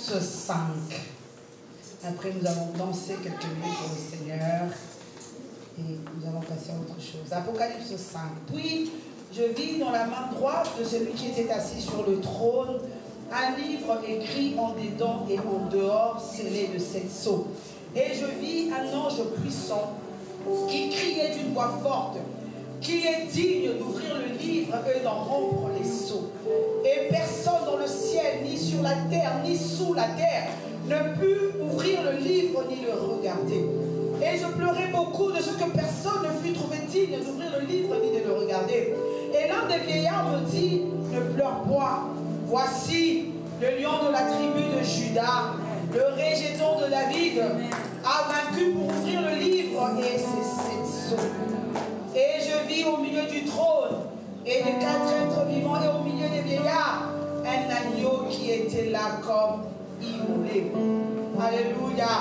Apocalypse 5. Après, nous allons danser quelques minutes pour le Seigneur. Et nous allons passer à autre chose. Apocalypse 5. Puis, je vis dans la main droite de celui qui était assis sur le trône un livre écrit en dedans et en dehors, scellé de 7 sceaux. Et je vis un ange puissant qui criait d'une voix forte: qui est digne d'ouvrir le livre et d'en rompre les sceaux. Et personne dans le ciel, ni sur la terre, ni sous la terre, ne put ouvrir le livre ni le regarder. Et je pleurais beaucoup de ce que personne ne fut trouvé digne d'ouvrir le livre ni de le regarder. Et l'un des vieillards me dit: ne pleure point, voici le lion de la tribu de Juda, le régéton de David, a vaincu pour ouvrir le livre et ses 7 sceaux. Et je vis au milieu du trône et des 4 êtres vivants et au milieu des vieillards un agneau qui était là comme immolé. Alléluia.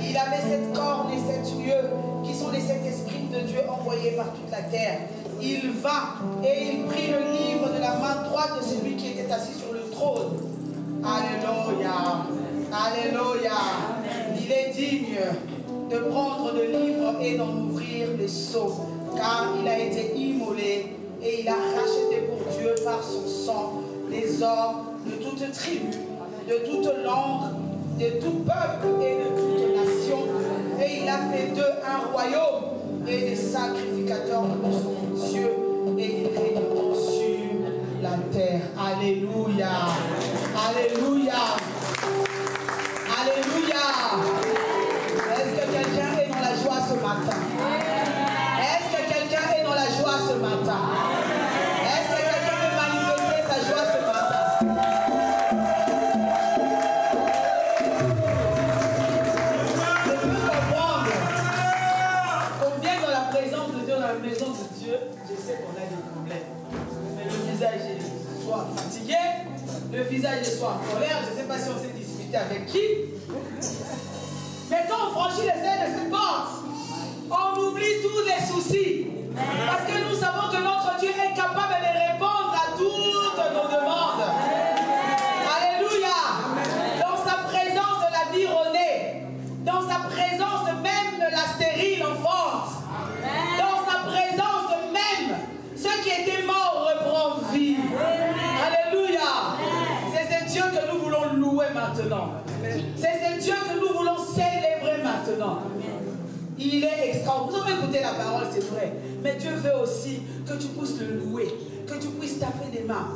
Il avait 7 cornes et 7 yeux qui sont les 7 esprits de Dieu envoyés par toute la terre. Il vint et il prit le livre de la main droite de celui qui était assis sur le trône. Alléluia. Alléluia. Il est digne de prendre le livre et d'en ouvrir les sceaux, car il a été immolé et il a racheté pour Dieu par son sang les hommes de toute tribu, de toute langue, de tout peuple et de toute nation. Et il a fait d'eux un royaume et des sacrificateurs pour son Dieu, et ils régneront sur la terre. Alléluia. Alléluia. Alléluia. Est-ce que quelqu'un est dans la joie ce matin? Est-ce que quelqu'un est dans la joie ce matin? Est-ce que quelqu'un peut manifester sa joie ce matin? Je peux comprendre qu'on vient dans la présence de Dieu, dans la maison de Dieu. Je sais qu'on a des problèmes. Mais le visage est soit fatigué, le visage est soit en colère. Je ne sais pas si on s'est disputé avec qui. Mais quand on franchit les ailes de cette porte, on oublie tous les soucis. Parce que nous savons que notre Dieu est capable de répondre à toutes nos demandes. Alléluia. Dans sa présence de la vie renaît. Dans sa présence même de la stérile enfance. Dans sa présence même, ceux qui étaient morts reprennent vie. Alléluia. C'est ce Dieu que nous voulons louer maintenant. C'est ce Dieu que nous voulons célébrer maintenant. Il est extraordinaire. Vous avez écouté la parole, c'est vrai. Mais Dieu veut aussi que tu puisses le louer, que tu puisses taper des mains.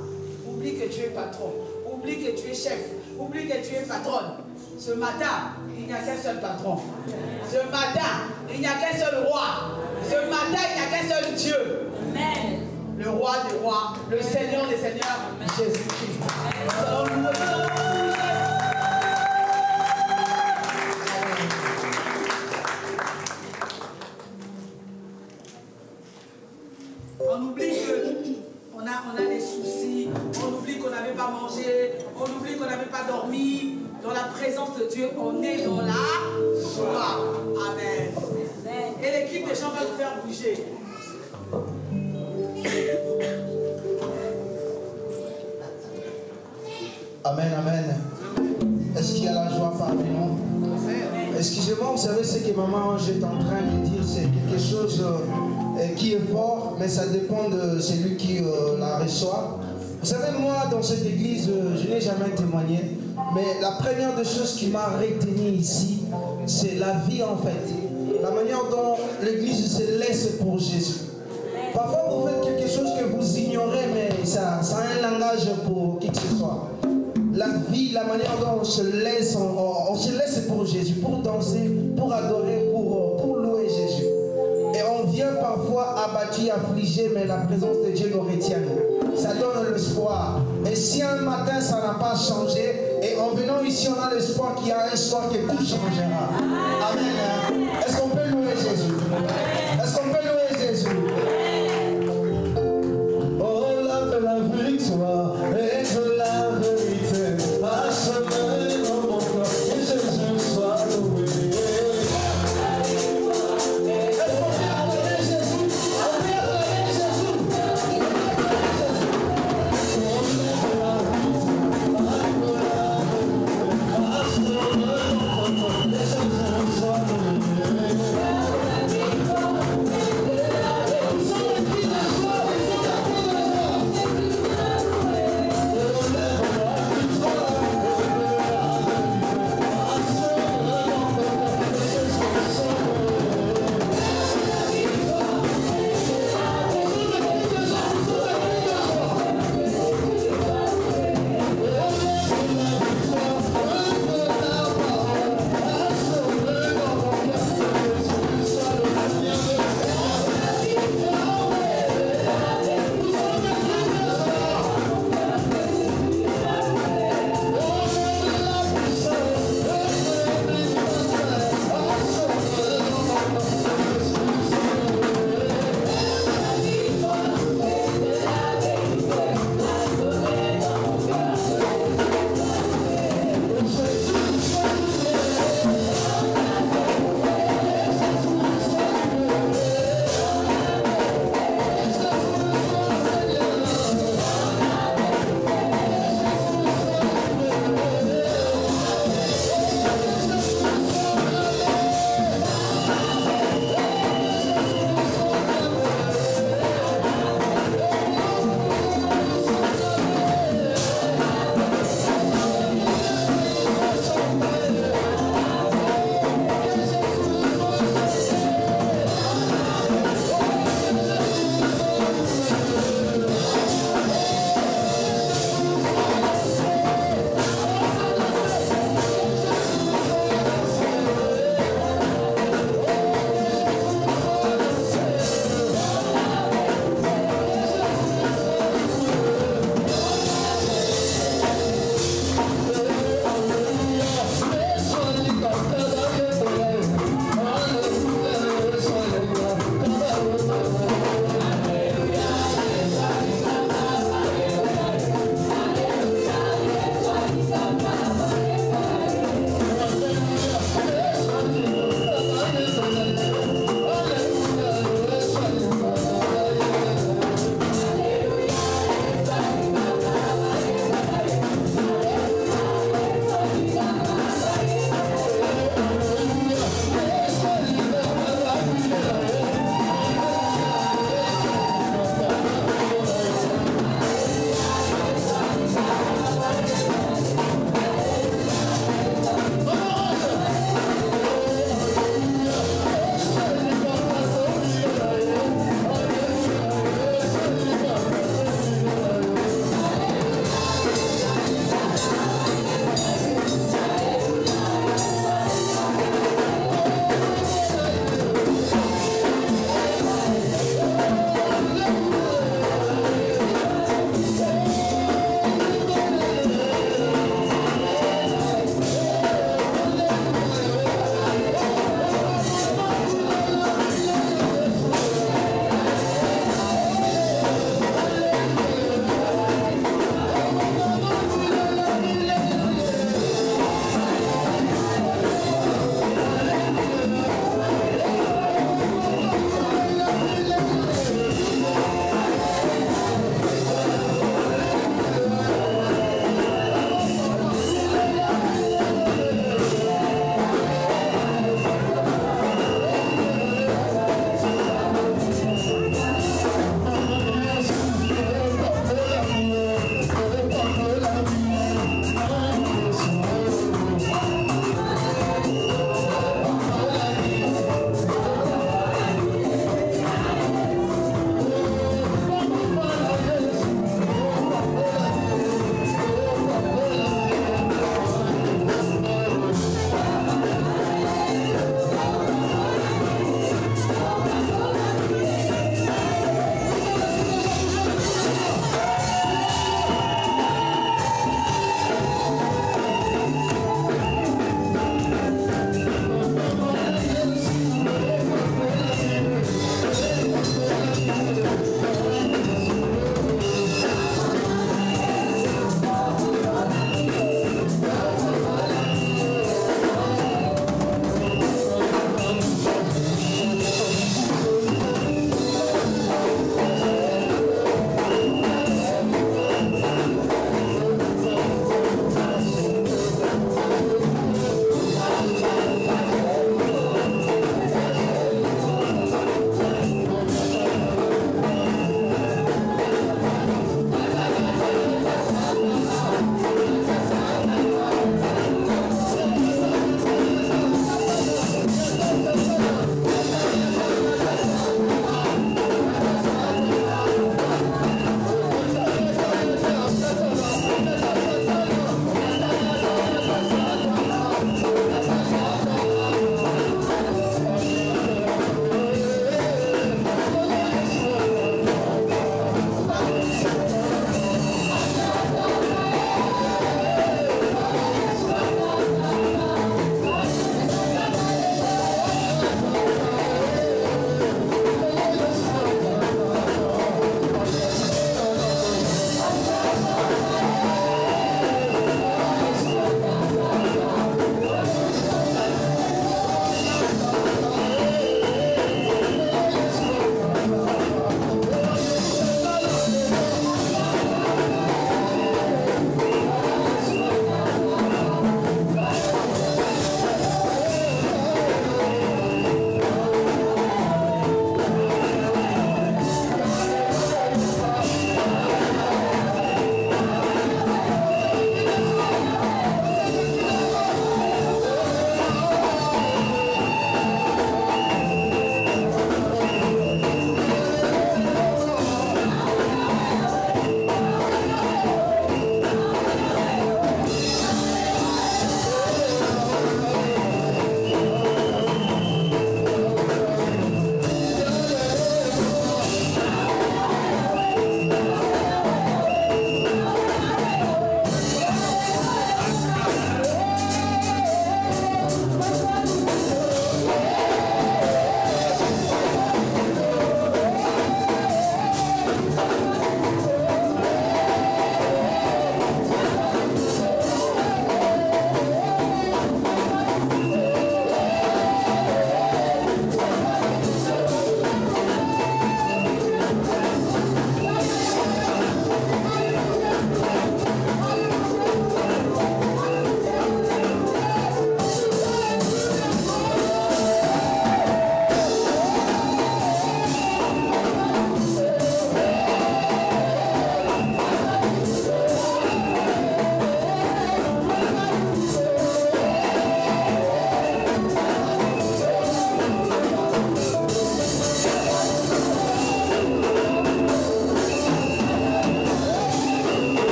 Oublie que tu es patron, oublie que tu es chef, oublie que tu es patronne. Ce matin, il n'y a qu'un seul patron. Ce matin, il n'y a qu'un seul roi. Ce matin, il n'y a qu'un seul Dieu. Amen. Le roi des rois, le Seigneur des seigneurs, Jésus-Christ. Nous allons louer. On oublie qu'on a des soucis, on oublie qu'on n'avait pas mangé, on oublie qu'on n'avait pas dormi. Dans la présence de Dieu, on est dans la joie. Amen. Et l'équipe des gens va nous faire bouger. Amen, amen. Est-ce qu'il y a la joie parmi nous? Excusez-moi, vous savez ce que maman est en train de dire, c'est quelque chose qui est fort, mais ça dépend de celui qui la reçoit. Vous savez, moi, dans cette église, je n'ai jamais témoigné, mais la première des choses qui m'a retenu ici, c'est la vie en fait. La manière dont l'église se laisse pour Jésus. Parfois, vous faites quelque chose que vous ignorez, mais ça a un langage pour qui que ce soit. La vie, la manière dont on se laisse pour Jésus, pour danser, pour adorer, pour louer Jésus. Et on vient parfois abattu, affligé, mais la présence de Dieu nous retient. Ça donne l'espoir. Et si un matin ça n'a pas changé, et en venant ici on a l'espoir qu'il y a un soir que tout changera. Amen. Est-ce qu'on peut louer Jésus? Est-ce qu'on peut louer Jésus? Oh, la victoire et de la vérité, à chemin dans mon corps, que Jésus soit loué. Oh,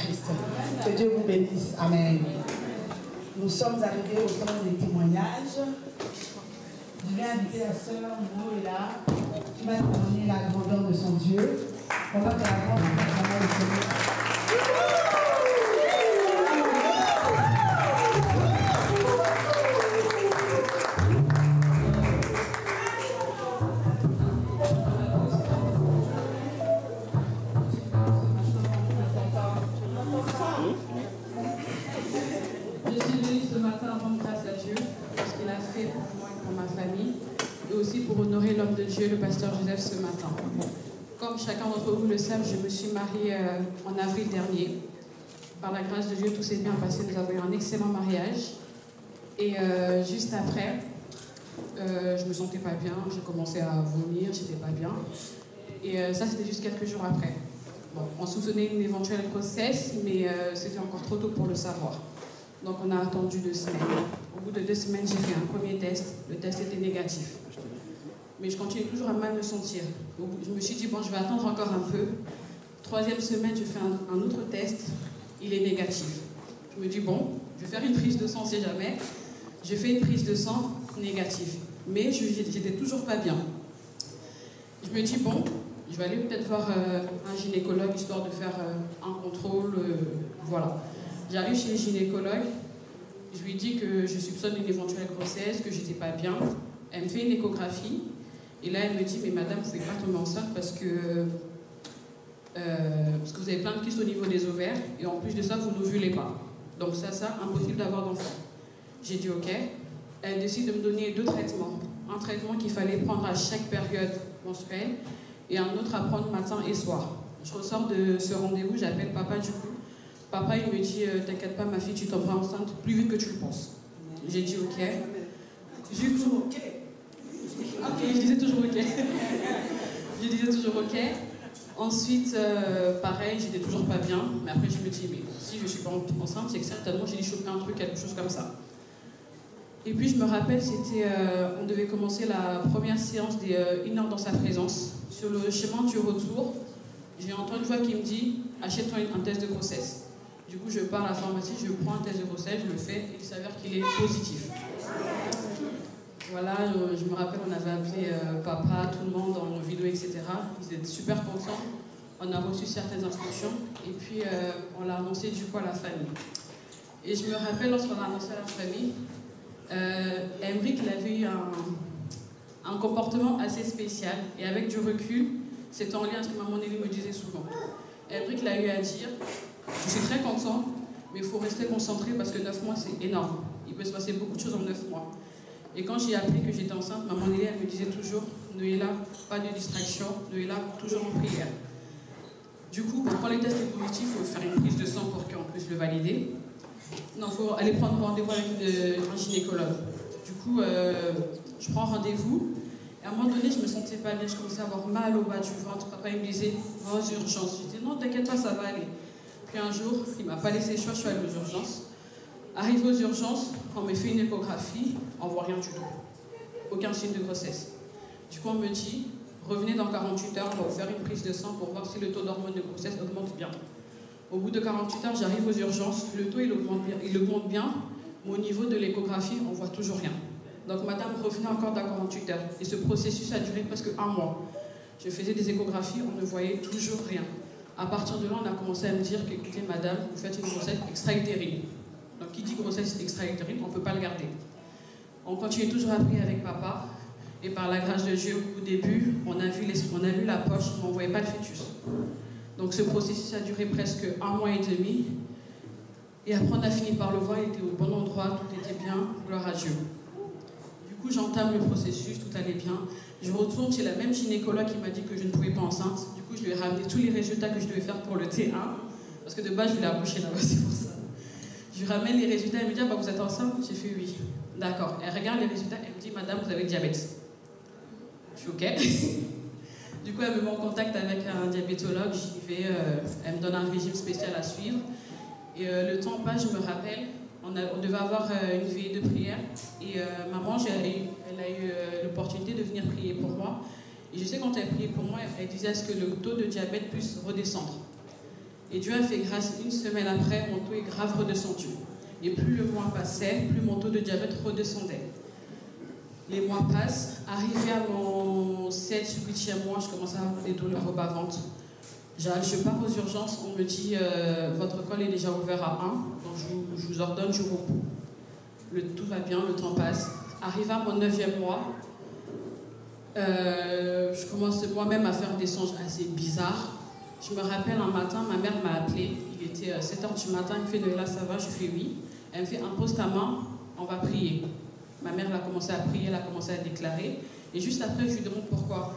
Christ. Que Dieu vous bénisse. Amen. Nous sommes arrivés au temps des témoignages. Je vais inviter la sœur Momo est là, qui va témoigner la grandeur de son Dieu. Pendant que la grande parole de Seigneur. Pour honorer l'homme de Dieu, le pasteur Joseph, ce matin. Comme chacun d'entre vous le sait, je me suis mariée en avril dernier. Par la grâce de Dieu, tout s'est bien passé. Nous avons eu un excellent mariage. Et juste après, je me sentais pas bien. J'ai commencé à vomir, j'étais pas bien. Et ça, c'était juste quelques jours après. Bon, on soupçonnait une éventuelle grossesse, mais c'était encore trop tôt pour le savoir. Donc on a attendu 2 semaines. Au bout de 2 semaines, j'ai fait un premier test. Le test était négatif. Mais je continue toujours à mal me sentir. Donc, je me suis dit, bon, je vais attendre encore un peu. 3e semaine, je fais un autre test. Il est négatif. Je me dis, bon, je vais faire une prise de sang, si jamais. Je fais une prise de sang négative. Mais j'étais toujours pas bien. Je me dis, bon, je vais aller peut-être voir un gynécologue, histoire de faire un contrôle. Voilà. J'arrive chez le gynécologue. Je lui dis que je soupçonne une éventuelle grossesse, que j'étais pas bien. Elle me fait une échographie. Et là, elle me dit, mais madame, vous ne pouvez pas tomber enceinte parce que vous avez plein de kystes au niveau des ovaires et en plus de ça, vous n'ovulez pas. Donc ça, impossible d'avoir d'enfant. J'ai dit ok. Elle décide de me donner 2 traitements. Un traitement qu'il fallait prendre à chaque période menstruelle et un autre à prendre matin et soir. Je ressors de ce rendez-vous, j'appelle papa du coup. Papa, il me dit, t'inquiète pas ma fille, tu tomberas enceinte plus vite que tu le penses. J'ai dit ok. Du coup, ok, je disais toujours ok. Je disais toujours ok. Ensuite, pareil, j'étais toujours pas bien. Mais après, je me dis, mais si je suis pas enceinte, c'est que certainement j'ai dû choper un truc, quelque chose comme ça. Et puis, je me rappelle, on devait commencer la première séance des 1 heure dans sa présence. Sur le chemin du retour, j'ai entendu une voix qui me dit, achète-toi un test de grossesse. Du coup, je pars à la pharmacie, je prends un test de grossesse, je le fais, et il s'avère qu'il est positif. Voilà, je me rappelle, on avait appelé papa, tout le monde en vidéo, etc. Ils étaient super contents. On a reçu certaines instructions et puis on l'a annoncé du coup à la famille. Et je me rappelle, lorsqu'on a annoncé à la famille, Emric, il avait eu un comportement assez spécial. Et avec du recul, c'était en lien avec ce que maman Nelly me disait souvent. Emric l'a eu à dire, je suis très content, mais il faut rester concentré parce que 9 mois, c'est énorme. Il peut se passer beaucoup de choses en 9 mois. Et quand j'ai appris que j'étais enceinte, maman Nelly, elle me disait toujours, Noéla, pas de distraction, Noéla, toujours en prière. Du coup, quand les tests sont positifs, il faut faire une prise de sang pour qu'on puisse le valider. Non, il faut aller prendre rendez-vous avec un gynécologue. Du coup, je prends rendez-vous. Et à un moment donné, je me sentais pas bien, je commençais à avoir mal au bas du ventre. Papa, il me disait, va aux urgences. Je disais, non, t'inquiète pas, ça va aller. Puis un jour, il ne m'a pas laissé le choix, je suis allée aux urgences. Arrivé aux urgences, on me fait une échographie, on ne voit rien du tout. Aucun signe de grossesse. Du coup, on me dit, revenez dans 48 heures, on va vous faire une prise de sang pour voir si le taux d'hormone de grossesse augmente bien. Au bout de 48 heures, j'arrive aux urgences, le taux il augmente bien, mais au niveau de l'échographie, on ne voit toujours rien. Donc madame revenait encore dans 48 heures. Et ce processus a duré presque 1 mois. Je faisais des échographies, on ne voyait toujours rien. À partir de là, on a commencé à me dire qu'écoutez madame, vous faites une grossesse extra-utérine. Donc qui dit grossesse extra-utérine, on ne peut pas le garder. On continue toujours à prier avec papa. Et par la grâce de Dieu, au début, on a vu la poche, mais on ne voyait pas le fœtus. Donc ce processus a duré presque 1 mois et demi. Et après, on a fini par le voir, il était au bon endroit, tout était bien, gloire à Dieu. Du coup, j'entame le processus, tout allait bien. Je retourne chez la même gynécologue qui m'a dit que je ne pouvais pas enceinte. Du coup, je lui ai ramené tous les résultats que je devais faire pour le T1. Parce que de base, je voulais accoucher là-bas, c'est pour ça. Je lui ramène les résultats, elle me dit, ah, bah, vous êtes enceinte? J'ai fait oui. D'accord. Elle regarde les résultats, elle me dit, madame, vous avez le diabète. Je suis ok. Du coup, elle me met en contact avec un diabétologue, j'y vais, elle me donne un régime spécial à suivre. Et le temps passe, je me rappelle, on devait avoir une veillée de prière. Et maman, elle a eu l'opportunité de venir prier pour moi. Et je sais quand elle priait pour moi, elle disait à ce que le taux de diabète puisse redescendre. Et Dieu a fait grâce, une semaine après, mon taux est grave redescendu. Et plus le mois passait, plus mon taux de diabète redescendait. Les mois passent, arrivé à mon 7-8e mois, je commence à avoir des douleurs au bas-ventre. Je pars aux urgences, on me dit votre col est déjà ouvert à 1, donc je vous ordonne du repos. Tout va bien, le temps passe. Arrivé à mon 9e mois, je commence moi-même à faire des songes assez bizarres. Je me rappelle un matin, ma mère m'a appelé, il était 7h du matin, elle me fait de là ça va, je fais oui. Elle me fait impose ta main, on va prier. Ma mère elle a commencé à prier, elle a commencé à déclarer. Et juste après, je lui demande pourquoi.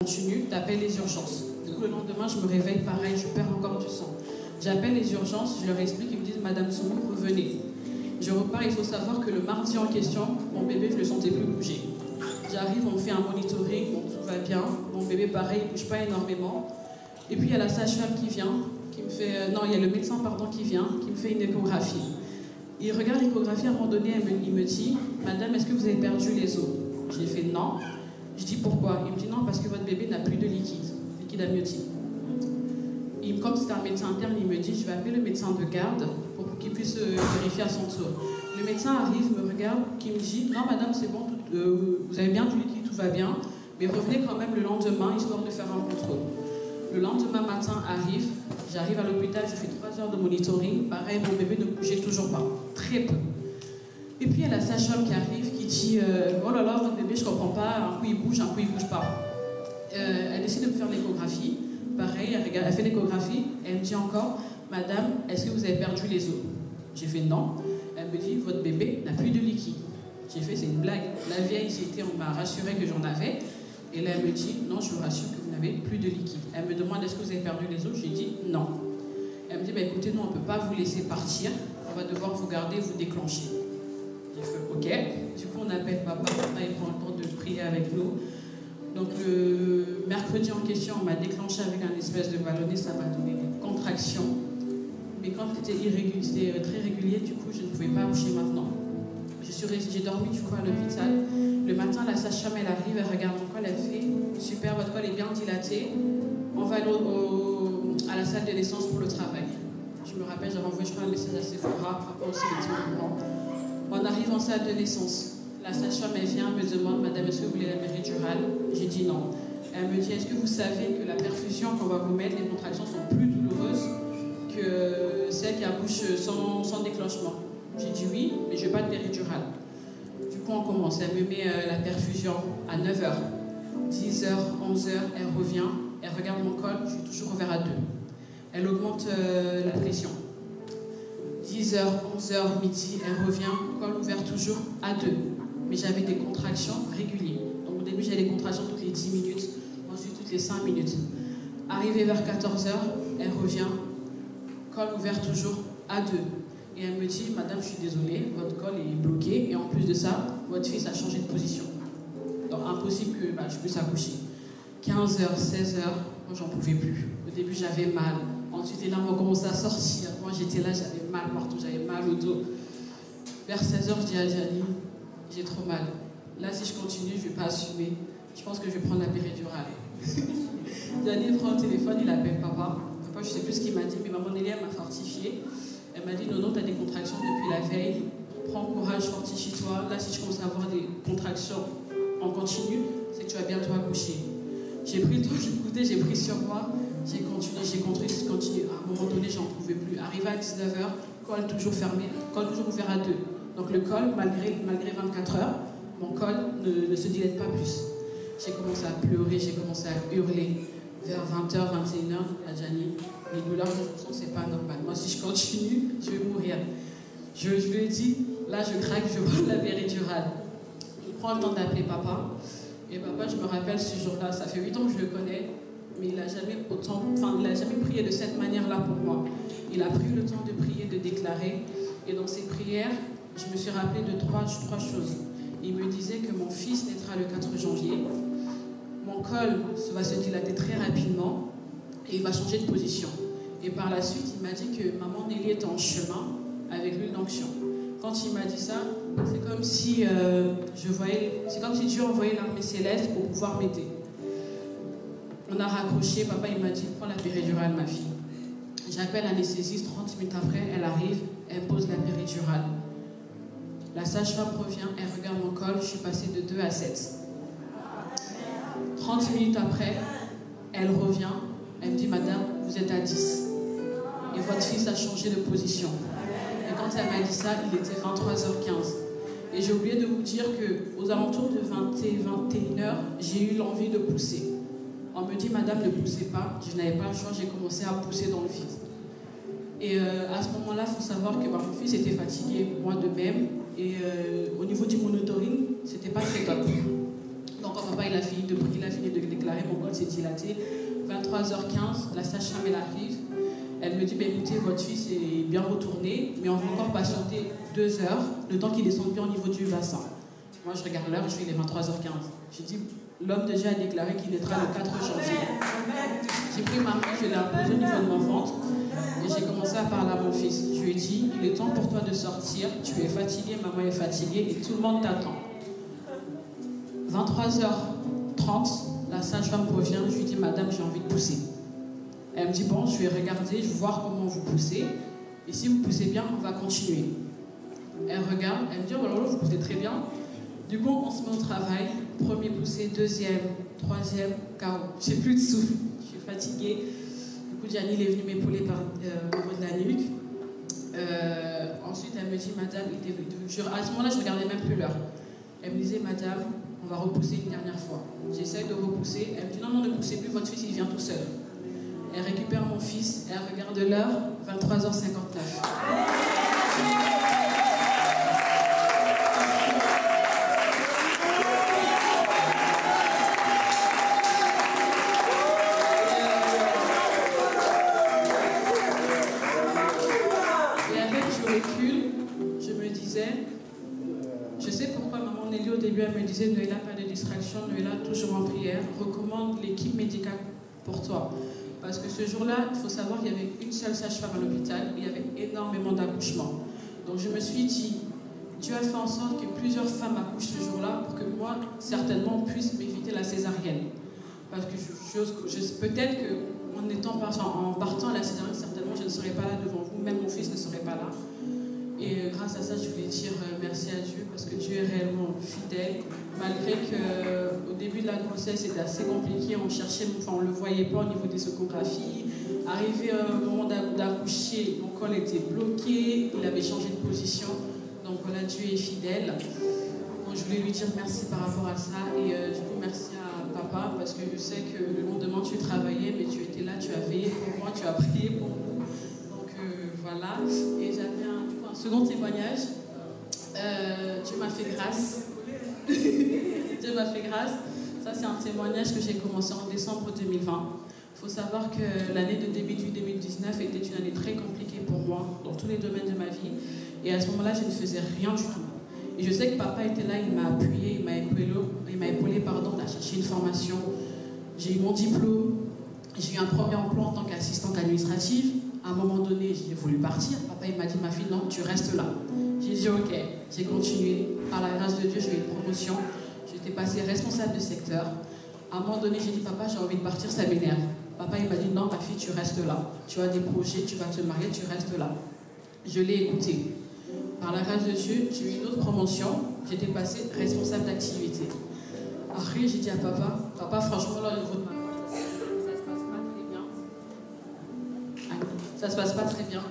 Continue, t'appelles les urgences. Du coup, le lendemain, je me réveille pareil, je perds encore du sang. J'appelle les urgences, je leur explique, ils me disent Madame Soumou, revenez. Je repars, il faut savoir que le mardi en question, mon bébé, je ne le sentais plus bouger. J'arrive, on me fait un monitoring, bon, tout va bien. Mon bébé, pareil, il ne bouge pas énormément. Et puis, il y a la sage-femme qui vient, qui me fait. Non, il y a le médecin, pardon, qui vient, qui me fait une échographie. Il regarde l'échographie, à un moment donné, il me dit Madame, est-ce que vous avez perdu les os? Je lui ai fait non. Je dis pourquoi? Il me dit non, parce que votre bébé n'a plus de liquide amniotique. Comme c'est un médecin interne, il me dit je vais appeler le médecin de garde pour qu'il puisse vérifier à son tour. Le médecin arrive, me regarde, qui me dit non madame c'est bon, vous avez bien du liquide, tout va bien, mais revenez quand même le lendemain histoire de faire un contrôle. Le lendemain matin j'arrive à l'hôpital, je fais 3 heures de monitoring, pareil mon bébé ne bougeait toujours pas, très peu. Et puis il y a la sage-femme qui arrive, qui dit oh là là, votre bébé, je ne comprends pas, un coup il bouge pas. Elle décide de me faire l'échographie. Pareil, elle fait l'échographie. Elle me dit encore Madame, est-ce que vous avez perdu les os? J'ai fait non. Elle me dit votre bébé n'a plus de liquide. J'ai fait c'est une blague. La vieille, on m'a rassuré que j'en avais. Et là, elle me dit non, je vous rassure que vous n'avez plus de liquide. Elle me demande est-ce que vous avez perdu les os? J'ai dit non. Elle me dit écoutez, nous on ne peut pas vous laisser partir. On va devoir vous garder, vous déclencher. J'ai fait ok. Du coup, on appelle papa, il prend le temps de prier avec nous. Donc le mercredi en question, on m'a déclenché avec un espèce de ballonnet, ça m'a donné des contractions. Mais quand c'était très régulier, du coup, je ne pouvais pas accoucher maintenant. J'ai dormi du coup à l'hôpital. Le matin, la sage-femme, elle arrive, elle regarde mon col, elle fait super, votre col est bien dilaté. On va aller à la salle de naissance pour le travail. Je me rappelle, j'avais envoyé, je crois, un message à Sephora, papa aussi était au courant. On arrive en salle de naissance. La sage-femme, elle vient, me demande, Madame, est-ce que vous voulez la péridurale? J'ai dit non. Elle me dit, est-ce que vous savez que la perfusion qu'on va vous mettre, les contractions sont plus douloureuses que celles qui accouchent sans déclenchement? J'ai dit oui, mais je n'ai pas de péridurale. Du coup, on commence. Elle me met la perfusion à 9h. 10h, 11h, elle revient. Elle regarde mon col, je suis toujours ouvert à 2. Elle augmente la pression. 10h, 11h, midi, elle revient, col ouvert toujours à 2. Mais j'avais des contractions régulières. Donc au début, j'avais des contractions toutes les 10 minutes, ensuite toutes les 5 minutes. Arrivée vers 14h, elle revient, col ouvert toujours à 2. Et elle me dit, Madame, je suis désolée, votre col est bloqué, et en plus de ça, votre fils a changé de position. Donc impossible que je puisse accoucher. 15h, 16h, moi j'en pouvais plus. Au début, j'avais mal. Ensuite, les larmes ont commencé à sortir. Moi, j'étais là, j'avais mal partout, j'avais mal au dos. Vers 16h, je dis à Gianni, j'ai trop mal. Là, si je continue, je ne vais pas assumer. Je pense que je vais prendre la péridurale. Gianni prend le téléphone, il appelle papa. Papa, je ne sais plus ce qu'il m'a dit, mais maman Nélia m'a fortifiée. Elle m'a dit, non, tu as des contractions depuis la veille. Prends courage, fortifie-toi. Là, si je commence à avoir des contractions en continu, c'est que tu vas bientôt accoucher. J'ai pris le temps d'écouter, j'ai pris sur moi. J'ai continué. À un moment donné, j'en pouvais plus. Arrivé à 19h, col toujours fermé, col toujours ouvert à 2. Donc le col, malgré 24 heures, mon col ne se dilate pas plus. J'ai commencé à pleurer, j'ai commencé à hurler. Vers 20h, 21h, à Gianni, les douleurs que je sens, c'est pas normal. Moi, si je continue, je vais mourir. Je lui ai dit, là, je craque, je prends la péridurale. Je prends le temps d'appeler papa. Et papa, je me rappelle ce jour-là, ça fait 8 ans que je le connais, mais il n'a jamais prié de cette manière-là pour moi. Il a pris le temps de prier, de déclarer. Et dans ses prières, je me suis rappelé de trois choses. Il me disait que mon fils naîtra le 4 janvier. Mon col va se dilater très rapidement et il va changer de position. Et par la suite, il m'a dit que maman Nelly était en chemin avec l'huile d'onction. Quand il m'a dit ça, c'est comme si Dieu envoyait l'armée céleste pour pouvoir m'aider. On a raccroché, papa il m'a dit prends la péridurale ma fille. J'appelle l'anesthésiste, 30 minutes après, elle arrive, elle pose la péridurale. La sage-femme revient, elle regarde mon col, je suis passée de 2 à 7. 30 minutes après, elle revient, elle me dit madame, vous êtes à 10 et votre fils a changé de position. Et quand elle m'a dit ça, il était 23h15. Et j'ai oublié de vous dire qu'aux alentours de 21h, j'ai eu l'envie de pousser. On me dit madame, ne poussez pas, je n'avais pas le choix, j'ai commencé à pousser dans le vide. Et à ce moment-là, il faut savoir que mon fils était fatigué, moi de même, et au niveau du monitoring, c'était pas très top. Donc quand papa il a fini de prier, il a fini de déclarer, mon col s'est dilaté. 23h15, la sage-femme elle arrive. Elle me dit, écoutez, votre fils est bien retourné, mais on va encore patienter 2 heures, le temps qu'il descende bien au niveau du bassin. Moi je regarde l'heure, je fais les 23h15. J'ai dit, l'homme de Dieu a déclaré qu'il naîtra le 4 janvier. J'ai pris ma main, je l'ai imposée au niveau de mon ventre, et j'ai commencé à parler à mon fils. Je lui ai dit, il est temps pour toi de sortir, tu es fatigué, maman est fatiguée, et tout le monde t'attend. 23h30, la sage-femme revient, je lui dis, madame, j'ai envie de pousser. Elle me dit, bon, je vais regarder, je vais voir comment vous poussez, et si vous poussez bien, on va continuer. Elle regarde, elle me dit, oh, voilà, vous poussez très bien. Du coup, on se met au travail, premier poussé, deuxième, troisième, KO. J'ai plus de souffle, je suis fatiguée. Du coup, Gianni est venu m'épauler au niveau de la nuque. Ensuite, elle me dit, madame, à ce moment-là, je ne regardais même plus l'heure. Elle me disait, madame, on va repousser une dernière fois. J'essaie de repousser. Elle me dit, non, ne poussez plus, votre fils, il vient tout seul. Elle récupère mon fils, elle regarde l'heure, 23h59. Et avec du recul, je me disais, je sais pourquoi maman Nelly au début elle me disait, Noëlla, pas de distraction, Noëlla, toujours en prière, recommande l'équipe médicale pour toi. Parce que ce jour-là, il faut savoir qu'il y avait une seule sage-femme à l'hôpital, il y avait énormément d'accouchements. Donc je me suis dit, Dieu a fait en sorte que plusieurs femmes accouchent ce jour-là pour que moi, certainement, puisse m'éviter la césarienne. Parce que peut-être qu'en partant à la césarienne, certainement je ne serais pas là devant vous, même mon fils ne serait pas là. Et grâce à ça, je voulais dire merci à Dieu parce que Dieu est réellement fidèle. Malgré qu'au début de la grossesse, c'était assez compliqué, on ne le voyait pas au niveau des échographies. Arrivé au moment d'accoucher, mon col était bloqué, il avait changé de position. Donc voilà, Dieu est fidèle. Donc, je voulais lui dire merci par rapport à ça. Et du coup, merci à papa parce que je sais que le lendemain, tu travaillais, mais tu étais là, tu as veillé pour moi, tu as prié pour nous. Donc voilà. Et j'avais un second témoignage. Dieu m'a fait grâce. Dieu m'a fait grâce. Ça, c'est un témoignage que j'ai commencé en décembre 2020. Il faut savoir que l'année de début 2019 était une année très compliquée pour moi, dans tous les domaines de ma vie. Et à ce moment-là, je ne faisais rien du tout. Et je sais que papa était là, il m'a appuyé, il m'a épaulé, à chercher une formation. J'ai eu mon diplôme, j'ai eu un premier emploi en tant qu'assistante administrative. À un moment donné, j'ai voulu partir. Papa, il m'a dit, ma fille, non, tu restes là. J'ai dit, ok, j'ai continué. Par la grâce de Dieu, j'ai eu une promotion. J'étais passée responsable de secteur. À un moment donné, j'ai dit, papa, j'ai envie de partir, ça m'énerve. Papa, il m'a dit, non, ma fille, tu restes là. Tu as des projets, tu vas te marier, tu restes là. Je l'ai écouté. Par la grâce de Dieu, j'ai eu une autre promotion. J'étais passée responsable d'activité. Après, j'ai dit à papa, franchement, là, au niveau de ma ça se passe pas très bien. ça se passe pas très bien.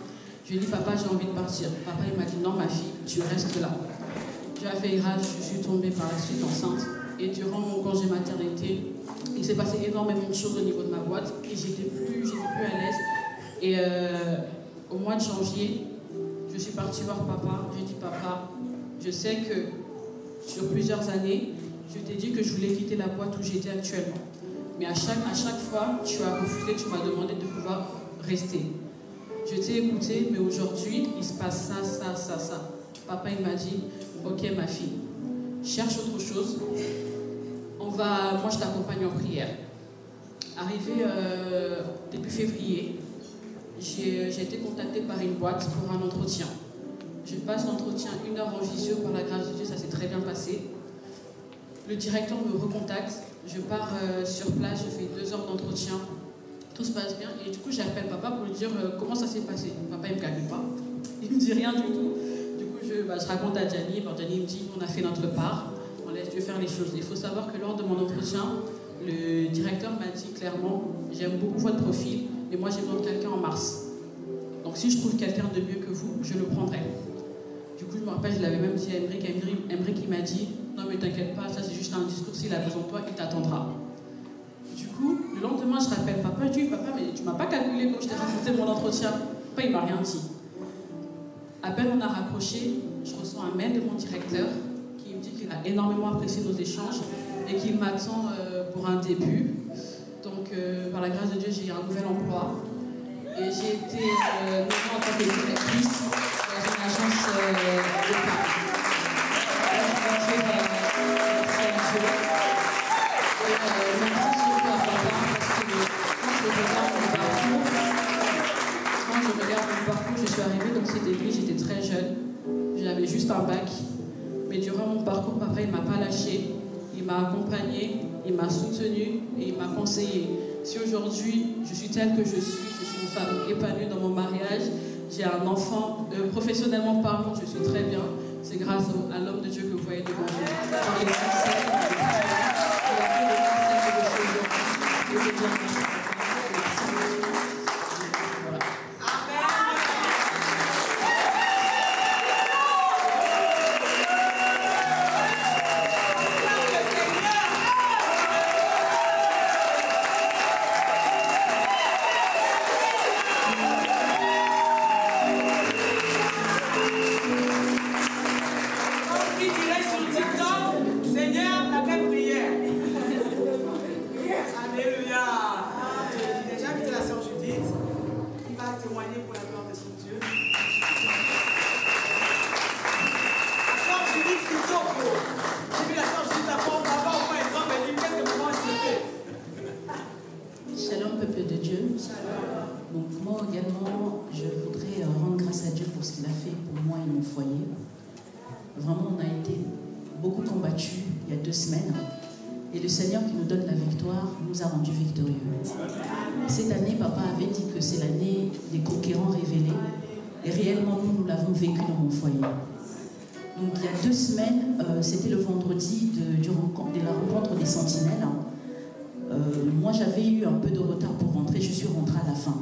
Je lui ai dit, papa, j'ai envie de partir. Papa, il m'a dit, non, ma fille, tu restes là. J'ai fait rage, je suis tombée par la suite enceinte. Et durant mon congé maternité, il s'est passé énormément de choses au niveau de ma boîte et j'étais plus à l'aise. Et au mois de janvier, je suis partie voir papa. J'ai dit, papa, je sais que sur plusieurs années, je t'ai dit que je voulais quitter la boîte où j'étais actuellement. Mais à chaque fois, tu as refusé, tu m'as demandé de pouvoir rester. Je t'ai écouté, mais aujourd'hui, il se passe ça. Papa, il m'a dit, ok ma fille, cherche autre chose. Moi, je t'accompagne en prière. Arrivé début février, j'ai été contactée par une boîte pour un entretien. Je passe l'entretien 1 heure en visio, par la grâce de Dieu, ça s'est très bien passé. Le directeur me recontacte, je pars sur place, je fais 2 heures d'entretien, tout se passe bien. Et du coup, j'appelle papa pour lui dire comment ça s'est passé. Papa, il ne me calme pas, il ne me dit rien du tout. Du coup, je raconte à Gianni, Gianni me dit, on a fait notre part, on laisse Dieu faire les choses. Il faut savoir que lors de mon entretien, le directeur m'a dit clairement, j'aime beaucoup votre profil, mais moi j'ai besoin de quelqu'un en mars. Donc si je trouve quelqu'un de mieux que vous, je le prendrai. Du coup, je me rappelle, je l'avais même dit à Emric, il m'a dit, non mais t'inquiète pas, ça c'est juste un discours, s'il a besoin de toi, il t'attendra. Du coup, le lendemain, je rappelle papa, je dis, papa, mais tu m'as pas calculé quand je t'ai raconté mon entretien. Papa, il m'a rien dit. À peine on a raccroché, je reçois un mail de mon directeur qui me dit qu'il a énormément apprécié nos échanges et qu'il m'attend pour un début. Donc, par la grâce de Dieu, j'ai eu un nouvel emploi. Et j'ai été nommée en tant que directrice dans une agence de Paris. Merci surtout à papa parce que quand je regarde mon parcours, je suis arrivée dans cette église, j'étais très jeune. J'avais juste un bac. Mais durant mon parcours, papa, il ne m'a pas lâché. Il m'a accompagnée, il m'a soutenue et il m'a conseillée. Si aujourd'hui, je suis telle que je suis une femme épanouie dans mon mariage, j'ai un enfant, professionnellement parlant, je suis très bien. C'est grâce à l'homme de Dieu que vous voyez devant vous. Par les conseils, et le Seigneur qui nous donne la victoire nous a rendus victorieux. Cette année, papa avait dit que c'est l'année des conquérants révélés et réellement nous l'avons vécu dans mon foyer. Donc il y a 2 semaines, c'était le vendredi de la rencontre des sentinelles. Moi j'avais eu un peu de retard pour rentrer, je suis rentrée à la fin.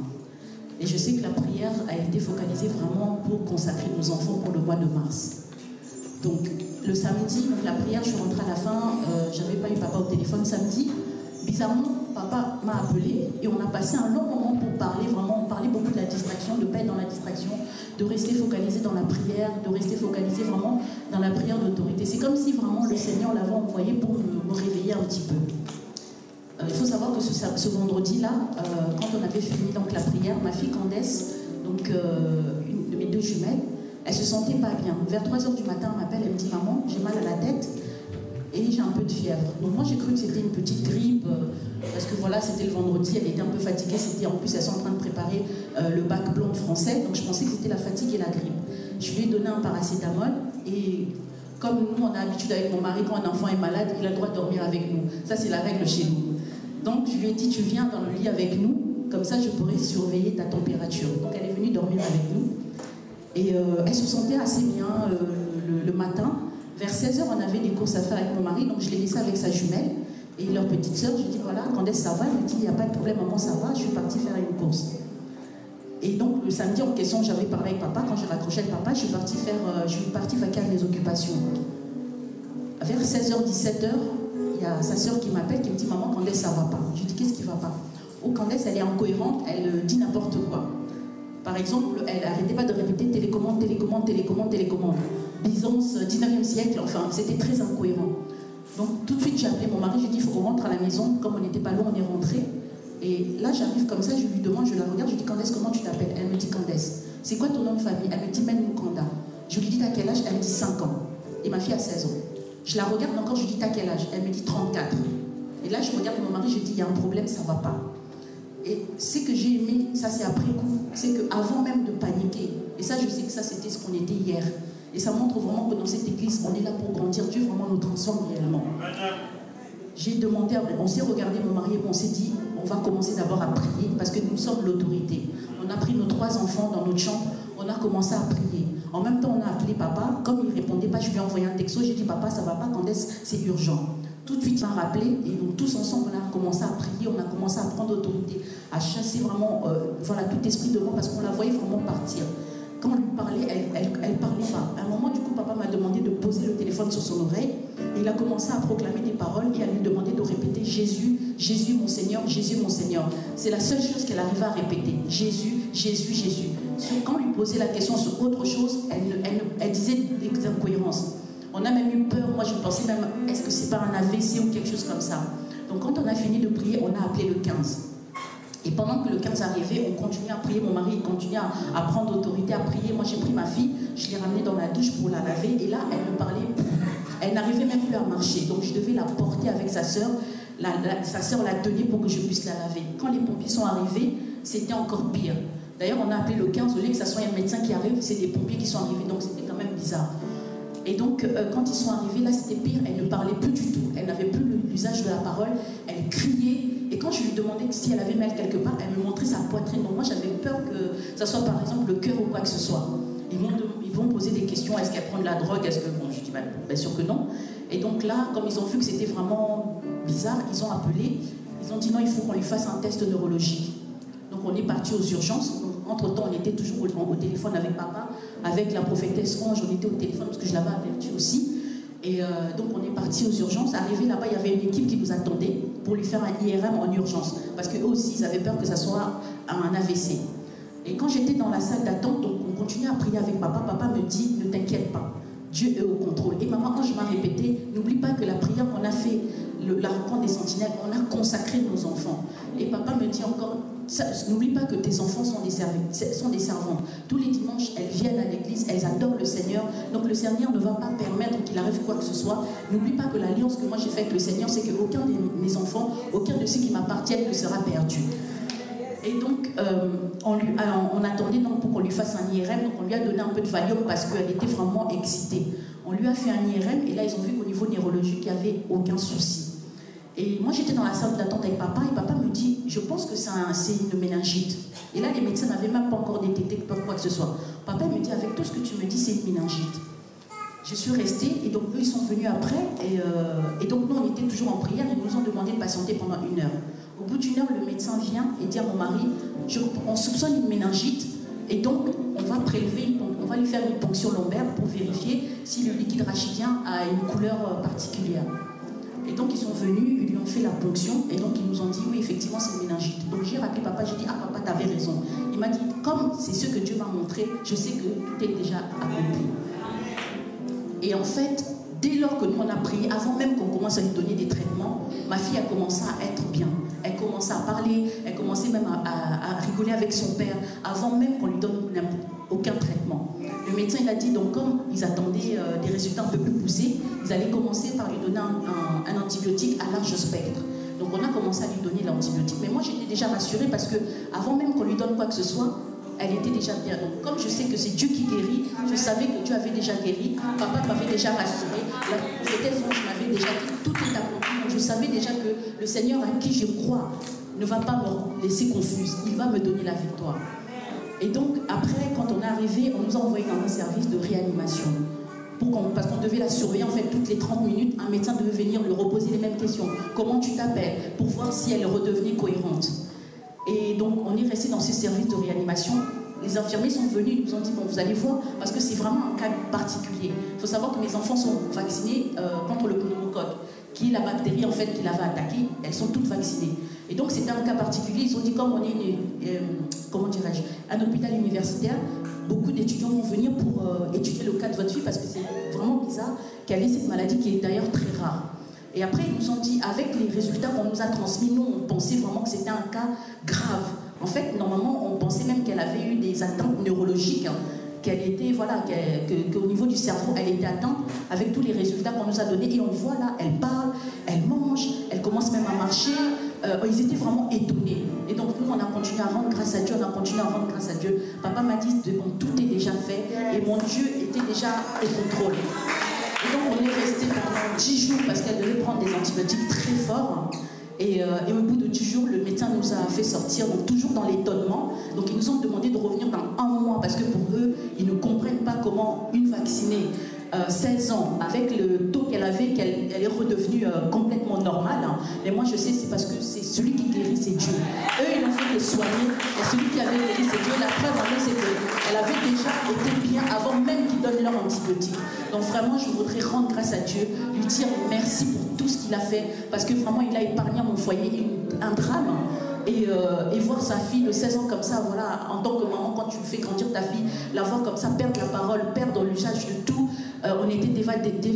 Et je sais que la prière a été focalisée vraiment pour consacrer nos enfants pour le mois de mars. Donc, le samedi, la prière, je suis rentrée à la fin, j'avais pas eu papa au téléphone samedi. Bizarrement, papa m'a appelé et on a passé un long moment pour parler, vraiment, on parlait beaucoup de la distraction, de pas être dans la distraction, de rester focalisé dans la prière, de rester focalisé vraiment dans la prière d'autorité. C'est comme si vraiment le Seigneur l'avait envoyé pour me réveiller un petit peu. Il faut savoir que ce vendredi-là, quand on avait fini donc, la prière, ma fille Candace, donc une de mes 2 jumelles, elle se sentait pas bien. Vers 3h du matin, elle m'appelle, elle me dit « Maman, j'ai mal à la tête et j'ai un peu de fièvre. » Donc moi, j'ai cru que c'était une petite grippe, parce que voilà, c'était le vendredi, elle était un peu fatiguée. En plus, elles sont en train de préparer le bac blanc de français, donc je pensais que c'était la fatigue et la grippe. Je lui ai donné un paracétamol et comme nous, on a l'habitude avec mon mari, quand un enfant est malade, il a le droit de dormir avec nous. Ça, c'est la règle chez nous. Donc je lui ai dit « Tu viens dans le lit avec nous, comme ça je pourrai surveiller ta température. » Donc elle est venue dormir avec nous. Et elle se sentait assez bien le matin. Vers 16h, on avait des courses à faire avec mon mari, donc je l'ai laissée avec sa jumelle et leur petite soeur. Je lui ai dit, voilà, Candace, ça va? Elle me dit, il n'y a pas de problème, maman, ça va. Je suis partie faire une course. Et donc le samedi en question, j'avais parlé avec papa. Quand j'ai raccroché avec papa, je suis partie vaquer à mes occupations. Vers 16h, 17h, il y a sa soeur qui m'appelle, qui me dit « Maman, Candace, ça ne va pas ». Je lui dis « Qu'est-ce qui ne va pas ?» Oh, Candace, elle est incohérente, elle dit n'importe quoi. Par exemple, elle n'arrêtait pas de répéter télécommande, télécommande, télécommande, télécommande. Byzance, 19e siècle, enfin, c'était très incohérent. Donc tout de suite, j'ai appelé mon mari, j'ai dit « Il faut qu'on rentre à la maison ». Comme on n'était pas loin, on est rentré. Et là, j'arrive comme ça, je lui demande, je la regarde, je lui dis « Candace, comment tu t'appelles ?» Elle me dit « Candace ». « C'est quoi ton nom de famille ?» Elle me dit « Menou-Kanda ». Je lui dis « T'as quel âge ?» Elle me dit « 5 ans ». Et ma fille a 16 ans. Je la regarde encore, je lui dis « T'as quel âge ?» Elle me dit « 34 ». Et là, je regarde mon mari, je dis « Il y a un problème, ça ne va pas ». Et ce que j'ai aimé, ça c'est après coup, c'est qu'avant même de paniquer, et ça je sais que ça c'était ce qu'on était hier, et ça montre vraiment que dans cette église, on est là pour grandir, Dieu vraiment nous transforme réellement. J'ai demandé, on s'est regardé mon mari et on s'est dit, on va commencer d'abord à prier, parce que nous sommes l'autorité. On a pris nos 3 enfants dans notre chambre, on a commencé à prier. En même temps, on a appelé papa, comme il ne répondait pas, je lui ai envoyé un texto, j'ai dit papa, ça ne va pas, Candace, c'est urgent. Tout de suite, il m'a rappelé, et donc tous ensemble, on a commencé à prier, on a commencé à prendre autorité, à chasser vraiment voilà, tout esprit de mort, parce qu'on la voyait vraiment partir. Quand on lui parlait, elle ne parlait pas. À un moment, du coup, papa m'a demandé de poser le téléphone sur son oreille, et il a commencé à proclamer des paroles, et à lui demander de répéter « Jésus, Jésus mon Seigneur, Jésus mon Seigneur ». C'est la seule chose qu'elle arrivait à répéter, « Jésus, Jésus, Jésus ». Quand on lui posait la question sur autre chose, elle disait des incohérences. On a même eu peur, moi je pensais même, est-ce que c'est pas un AVC ou quelque chose comme ça? Donc quand on a fini de prier, on a appelé le 15. Et pendant que le 15 arrivait, on continuait à prier, mon mari continuait à prendre autorité, à prier. Moi j'ai pris ma fille, je l'ai ramenée dans la douche pour la laver, et là elle me parlait, elle n'arrivait même plus à marcher. Donc je devais la porter avec sa sœur, sa sœur la tenait pour que je puisse la laver. Quand les pompiers sont arrivés, c'était encore pire. D'ailleurs on a appelé le 15, au lieu que ça soit un médecin qui arrive, c'est des pompiers qui sont arrivés, donc c'était quand même bizarre. Et donc, quand ils sont arrivés, là, c'était pire. Elle ne parlait plus du tout. Elle n'avait plus l'usage de la parole. Elle criait. Et quand je lui demandais si elle avait mal quelque part, elle me montrait sa poitrine. Donc moi, j'avais peur que ça soit, par exemple, le cœur ou quoi que ce soit. Ils vont poser des questions. Est-ce qu'elle prend de la drogue? Est-ce que... Bon, je dis, bien sûr que non. Et donc là, comme ils ont vu que c'était vraiment bizarre, ils ont appelé. Ils ont dit, non, il faut qu'on lui fasse un test neurologique. Donc on est parti aux urgences. Entre-temps, on était toujours au téléphone avec papa, avec la prophétesse Ange, on était au téléphone parce que je l'avais averti aussi. Et donc on est parti aux urgences. Arrivé là-bas, il y avait une équipe qui nous attendait pour lui faire un IRM en urgence. Parce qu'eux aussi, ils avaient peur que ça soit un AVC. Et quand j'étais dans la salle d'attente, donc on continuait à prier avec papa. Papa me dit, ne t'inquiète pas, Dieu est au contrôle. Et maman, quand je m'ai répété, n'oublie pas que la prière qu'on a fait, la rencontre des sentinelles, on a consacré nos enfants. Et papa me dit encore, n'oublie pas que tes enfants sont des servantes. Tous les dimanches, elles viennent à l'église, elles adorent le Seigneur. Donc le Seigneur ne va pas permettre qu'il arrive quoi que ce soit. N'oublie pas que l'alliance que moi j'ai faite avec le Seigneur, c'est qu'aucun de mes enfants, aucun de ceux qui m'appartiennent ne sera perdu. Et donc, on attendait donc pour qu'on lui fasse un IRM, donc on lui a donné un peu de Valium parce qu'elle était vraiment excitée. On lui a fait un IRM et là, ils ont vu qu'au niveau neurologique, il n'y avait aucun souci. Et moi, j'étais dans la salle d'attente avec papa et papa me dit, je pense que c'est une méningite. Et là, les médecins n'avaient même pas encore détecté quoi que ce soit. Papa me dit, avec tout ce que tu me dis, c'est une méningite. Je suis restée et donc eux, ils sont venus après et donc nous, on était toujours en prière et ils nous ont demandé de patienter pendant 1 heure. Au bout d'1 heure, le médecin vient et dit à mon mari, on soupçonne une méningite et donc on va prélever, on va lui faire une ponction lombaire pour vérifier si le liquide rachidien a une couleur particulière. Et donc ils sont venus, ils lui ont fait la ponction et donc ils nous ont dit oui effectivement c'est une méningite. Donc j'ai rappelé papa, j'ai dit ah papa t'avais raison. Il m'a dit comme c'est ce que Dieu m'a montré, je sais que tout est déjà accompli. Et en fait, dès lors que nous on a prié, avant même qu'on commence à lui donner des traitements, ma fille a commencé à être bien. Elle commençait à parler, elle commençait même à rigoler avec son père, avant même qu'on lui donne aucun traitement. Le médecin il a dit, donc comme ils attendaient des résultats un peu plus poussés, ils allaient commencer par lui donner un antibiotique à large spectre. Donc on a commencé à lui donner l'antibiotique. Mais moi j'étais déjà rassurée parce que avant même qu'on lui donne quoi que ce soit, elle était déjà bien. Donc comme je sais que c'est Dieu qui guérit, je savais que Dieu avait déjà guéri, papa m'avait déjà rassuré, la prophétesse m'avait déjà dit, tout est accompli. Donc je savais déjà que le Seigneur à qui je crois ne va pas me laisser confuse, il va me donner la victoire. Et donc après, quand on est arrivé, on nous a envoyé dans un service de réanimation. Parce qu'on devait la surveiller en fait toutes les 30 minutes, un médecin devait venir lui reposer les mêmes questions. Comment tu t'appelles? Pour voir si elle redevenait cohérente. Et donc on est resté dans ce service de réanimation les infirmiers sont venus, ils nous ont dit, bon, vous allez voir, parce que c'est vraiment un cas particulier. Il faut savoir que mes enfants sont vaccinés contre le pneumocoque, qui est la bactérie en fait qui l'avait attaquée. Elles sont toutes vaccinées. Et donc c'était un cas particulier. Ils ont dit, comme on est comment dirais-je, un hôpital universitaire, beaucoup d'étudiants vont venir pour étudier le cas de votre fille, parce que c'est vraiment bizarre qu'elle ait cette maladie qui est d'ailleurs très rare. Et après, ils nous ont dit, avec les résultats qu'on nous a transmis, nous, on pensait vraiment que c'était un cas grave. En fait, normalement, on pensait même qu'elle avait eu des atteintes neurologiques, hein, qu'elle était, voilà, qu'au niveau du cerveau, elle était atteinte avec tous les résultats qu'on nous a donnés. Et on voit là, elle parle, elle mange, elle commence même à marcher. Ils étaient vraiment étonnés. Et donc, nous, on a continué à rendre grâce à Dieu, on a continué à rendre grâce à Dieu. Papa m'a dit, bon, tout est déjà fait, et mon Dieu était déjà au contrôle. Et donc, on est resté pendant 10 jours parce qu'elle devait prendre des antibiotiques très forts. Et au bout de 10 jours, le médecin nous a fait sortir, donc toujours dans l'étonnement. Donc, ils nous ont demandé de revenir dans 1 mois parce que pour eux, ils ne comprennent pas comment une vaccinée, 16 ans, avec le taux qu'elle avait, qu'elle est redevenue complètement normale. Hein. Mais moi, je sais, c'est parce que c'est celui qui guérit, c'est Dieu. Eux, ils ont fait les soigner, et celui qui avait guéri, c'est Dieu. La preuve, en fait, c'est qu'elle avait déjà été bien avant même qu'ils donnent leur antibiotique. Donc vraiment, je voudrais rendre grâce à Dieu, lui dire merci pour tout ce qu'il a fait, parce que vraiment, il a épargné à mon foyer un drame. Et voir sa fille de 16 ans comme ça, voilà, en tant que maman, quand tu fais grandir ta fille, la voir comme ça, perdre la parole, perdre l'usage de tout, on était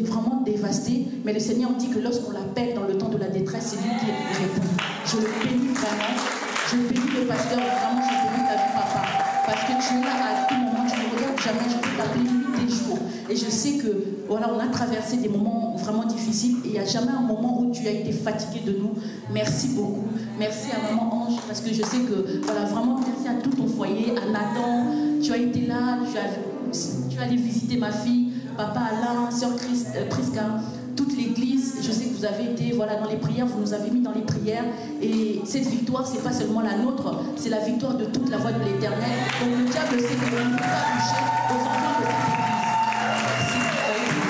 vraiment dévastés. Mais le Seigneur dit que lorsqu'on l'appelle dans le temps de la détresse, c'est lui qui répond. Je le bénis vraiment, je bénis le pasteur, vraiment, je bénis ta vie, papa. Parce que tu es là à tout moment, tu ne regardes jamais, je peux t'appeler nuit et jour. Et je sais que, voilà, on a traversé des moments vraiment difficiles et il n'y a jamais un moment où tu as été fatigué de nous. Merci beaucoup. Merci à Maman Ange, parce que je sais que, voilà, vraiment, merci à tout ton foyer, à Nathan, tu as été là, tu as allé visiter ma fille, Papa Alain, Sœur Prisca, toute l'église. Je sais que vous avez été, voilà, dans les prières, vous nous avez mis dans les prières. Et cette victoire, c'est pas seulement la nôtre, c'est la victoire de toute la voix de l'Éternel. Donc le diable sait que l'on ne peut pas toucher aux enfants de cette église. Merci. Alléluia.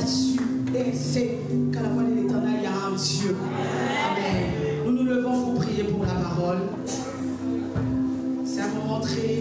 su et sait qu'à la voix de l'Éternel, il y a un Dieu. Amen. Nous nous levons pour prier pour la parole. C'est un moment très...